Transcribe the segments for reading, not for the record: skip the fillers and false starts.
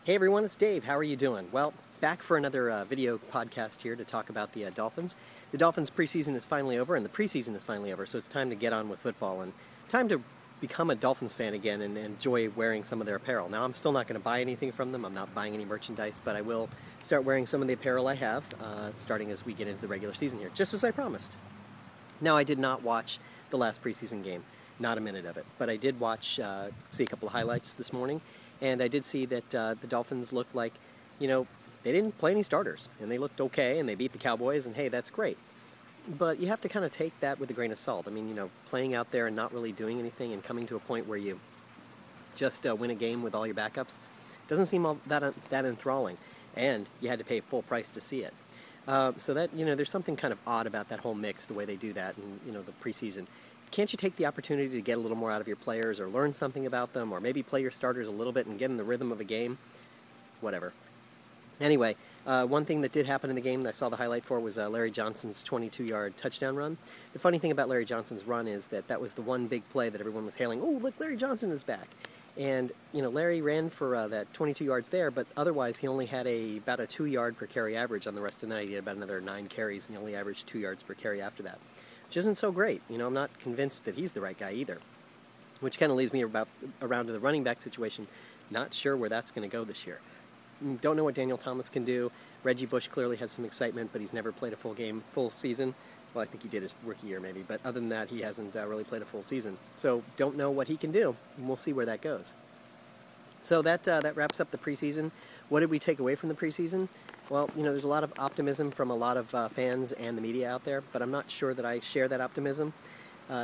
Hey everyone, it's Dave. How are you doing? Well, back for another video podcast here to talk about the Dolphins. The Dolphins preseason is finally over, and the preseason is finally over, so it's time to get on with football and time to become a Dolphins fan again and enjoy wearing some of their apparel. Now, I'm still not going to buy anything from them. I'm not buying any merchandise, but I will start wearing some of the apparel I have starting as we get into the regular season here, just as I promised. Now, I did not watch the last preseason game, not a minute of it, but I did see a couple of highlights this morning. And I did see that the Dolphins looked like, they didn't play any starters. And they looked okay, and they beat the Cowboys, and hey, that's great. But you have to kind of take that with a grain of salt. I mean, playing out there and not really doing anything and coming to a point where you just win a game with all your backups doesn't seem all that enthralling. And you had to pay full price to see it. So that, there's something kind of odd about that whole mix, the way they do that in, the preseason. Can't you take the opportunity to get a little more out of your players or learn something about them or maybe play your starters a little bit and get in the rhythm of a game? Whatever. Anyway, one thing that did happen in the game that I saw the highlight for was Larry Johnson's 22-yard touchdown run. The funny thing about Larry Johnson's run is that was the one big play that everyone was hailing. Oh, look, Larry Johnson is back. And, Larry ran for that 22 yards there, but otherwise he only had about a 2-yard per carry average on the rest of the night. He had about another 9 carries, and he only averaged 2 yards per carry after that, which isn't so great. I'm not convinced that he's the right guy either, which kind of leads me around to the running back situation. Not sure where that's going to go this year. Don't know what Daniel Thomas can do. Reggie Bush clearly has some excitement, but he's never played a full season. Well, I think he did his rookie year maybe, but other than that, he hasn't really played a full season. So don't know what he can do, and we'll see where that goes. So that wraps up the preseason. What did we take away from the preseason? Well, there's a lot of optimism from a lot of fans and the media out there, but I'm not sure that I share that optimism.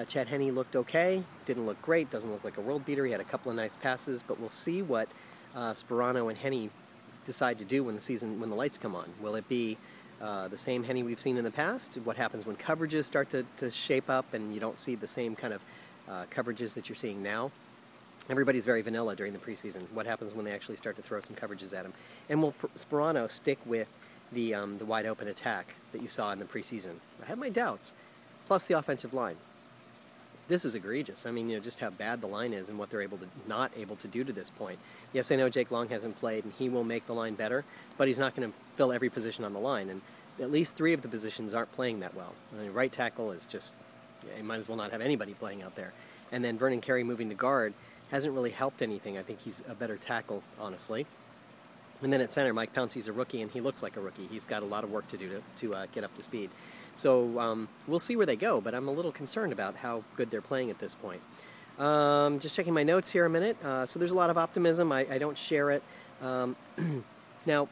Chad Henne looked okay, didn't look great, doesn't look like a world beater. He had a couple of nice passes, but we'll see what Sperano and Henne decide to do when the lights come on. Will it be the same Henne we've seen in the past? What happens when coverages start to shape up and you don't see the same kind of coverages that you're seeing now? Everybody's very vanilla during the preseason. What happens when they actually start to throw some coverages at him? And will Sperano stick with the wide open attack that you saw in the preseason? I have my doubts. Plus the offensive line. This is egregious. I mean, just how bad the line is and what they're not able to do to this point. Yes, I know Jake Long hasn't played, and he will make the line better, but he's not going to fill every position on the line. And at least 3 of the positions aren't playing that well. I mean, right tackle is just, you might as well not have anybody playing out there. And then Vernon Carey moving to guard hasn't really helped anything. I think he's a better tackle, honestly. And then at center, Mike Pouncey's a rookie, and he looks like a rookie. He's got a lot of work to do to get up to speed. So we'll see where they go, but I'm a little concerned about how good they're playing at this point. Just checking my notes here a minute. So there's a lot of optimism. I don't share it. Now,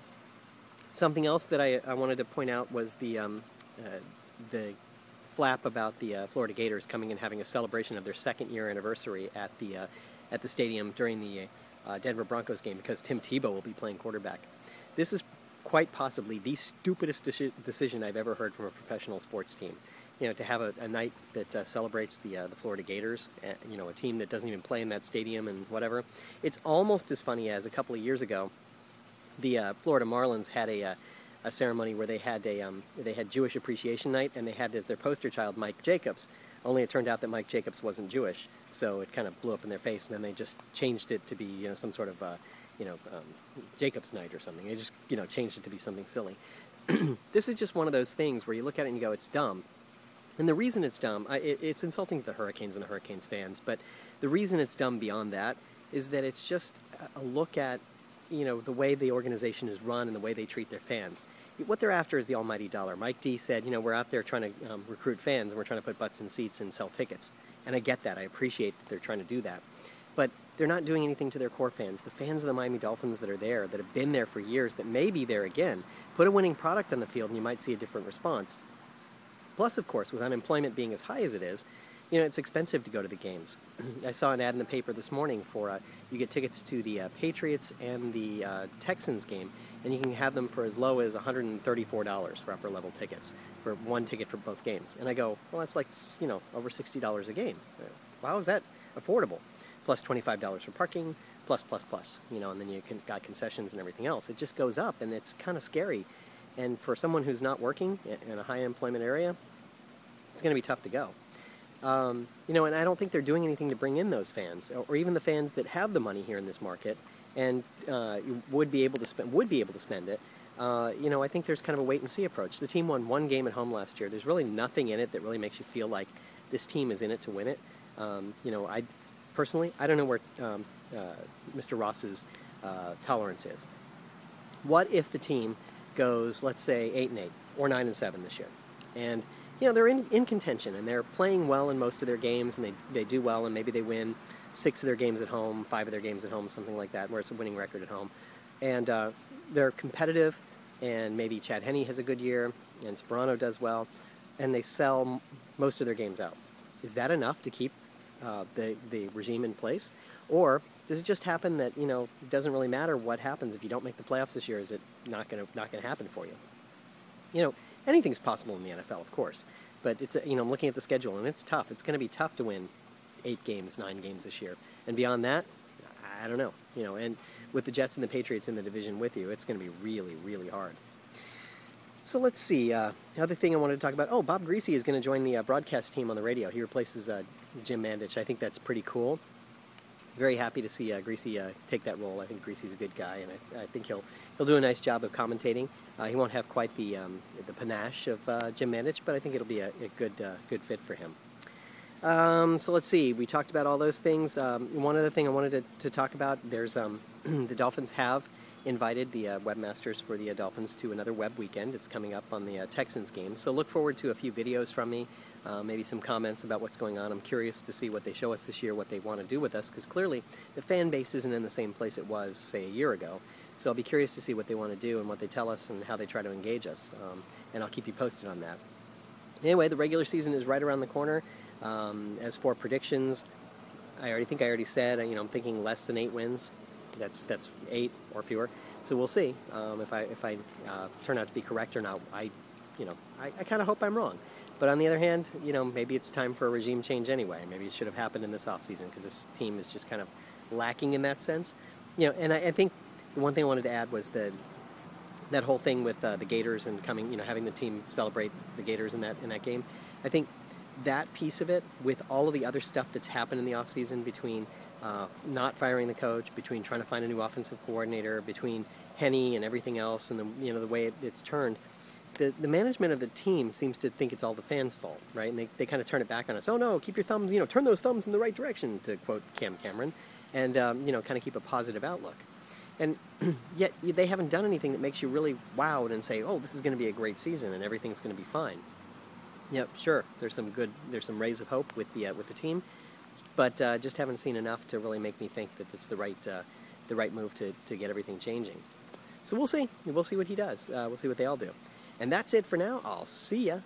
something else that I wanted to point out was the flap about the Florida Gators coming and having a celebration of their 2nd-year anniversary at the stadium during the Denver Broncos game because Tim Tebow will be playing quarterback. This is quite possibly the stupidest decision I've ever heard from a professional sports team. To have a night that celebrates the Florida Gators, a team that doesn't even play in that stadium and whatever. It's almost as funny as a couple of years ago, the Florida Marlins had a ceremony where they had Jewish Appreciation Night, and they had as their poster child Mike Jacobs. Only it turned out that Mike Jacobs wasn't Jewish, so it kind of blew up in their face, and then they just changed it to be some sort of Jacobs Night or something. They just changed it to be something silly. This is just one of those things where you look at it and you go, it's dumb. And the reason it's dumb, it's insulting to the Hurricanes and the Hurricanes fans, but the reason it's dumb beyond that is that it's just a look at the way the organization is run and the way they treat their fans. What they're after is the almighty dollar. Mike D said, we're out there trying to recruit fans, and we're trying to put butts in seats and sell tickets. And I get that. I appreciate that they're trying to do that. But they're not doing anything to their core fans. The fans of the Miami Dolphins that are there, that have been there for years, that may be there again, put a winning product on the field and you might see a different response. Plus, of course, with unemployment being as high as it is, it's expensive to go to the games. I saw an ad in the paper this morning for you get tickets to the Patriots and the Texans game, and you can have them for as low as $134 for upper-level tickets, for one ticket for both games. And I go, well, that's like, over $60 a game. How is that affordable? Plus $25 for parking, plus, and then you got concessions and everything else. It just goes up, and it's kind of scary. And for someone who's not working in a high-employment area, it's going to be tough to go. And I don't think they're doing anything to bring in those fans, or even the fans that have the money here in this market and you would be able to spend it. I think there's kind of a wait-and-see approach. The team won one game at home last year. There's really nothing in it that really makes you feel like this team is in it to win it. I personally, I don't know where Mr. Ross's tolerance is. What if the team goes, let's say, 8-8 or 9-7 this year, and they're in contention and they're playing well in most of their games, and they do well, and maybe they win 6 of their games at home, 5 of their games at home, something like that, where it's a winning record at home, and they're competitive, and maybe Chad Henne has a good year, and Sperano does well, and they sell most of their games out. Is that enough to keep the regime in place? Or does it just happen that, it doesn't really matter what happens if you don't make the playoffs this year? Is it not going to happen for you? Anything's possible in the NFL, of course, but it's I'm looking at the schedule, and it's tough. It's going to be tough to win 8 games, 9 games this year, and beyond that, I don't know. And with the Jets and the Patriots in the division with you, it's going to be really, really hard. So let's see. The other thing I wanted to talk about. Oh, Bob Greasy is going to join the broadcast team on the radio. He replaces Jim Mandich. I think that's pretty cool. Very happy to see Greasy take that role. I think Greasy's a good guy, and I think he'll do a nice job of commentating. He won't have quite the panache of Jim Mandich, but I think it'll be a good fit for him. So let's see. We talked about all those things. One other thing I wanted to talk about. There's the Dolphins have invited the webmasters for the Dolphins to another web weekend. It's coming up on the Texans game. So look forward to a few videos from me, maybe some comments about what's going on. I'm curious to see what they show us this year, what they want to do with us, because clearly the fan base isn't in the same place it was, say, a year ago. So I'll be curious to see what they want to do and what they tell us and how they try to engage us. And I'll keep you posted on that. Anyway, the regular season is right around the corner. As for predictions, I already said, I'm thinking less than 8 wins. That's 8 or fewer. So we'll see if I turn out to be correct or not. I kind of hope I'm wrong. But on the other hand, maybe it's time for a regime change anyway. Maybe it should have happened in this offseason, because this team is just kind of lacking in that sense. And I think the one thing I wanted to add was that whole thing with the Gators and having the team celebrate the Gators in that game. I think that piece of it, with all of the other stuff that's happened in the offseason, between not firing the coach, between trying to find a new offensive coordinator, between Henne and everything else, and the way it's turned, the management of the team seems to think it's all the fans' fault, right? And they kind of turn it back on us. Oh no, keep your thumbs, turn those thumbs in the right direction, to quote Cam Cameron, and kind of keep a positive outlook. And yet they haven't done anything that makes you really wowed and say, oh, this is going to be a great season and everything's going to be fine. Yep, sure. There's some rays of hope with the team, but just haven't seen enough to really make me think that it's the right move to get everything changing. So we'll see. We'll see what he does. We'll see what they all do. And that's it for now. I'll see ya.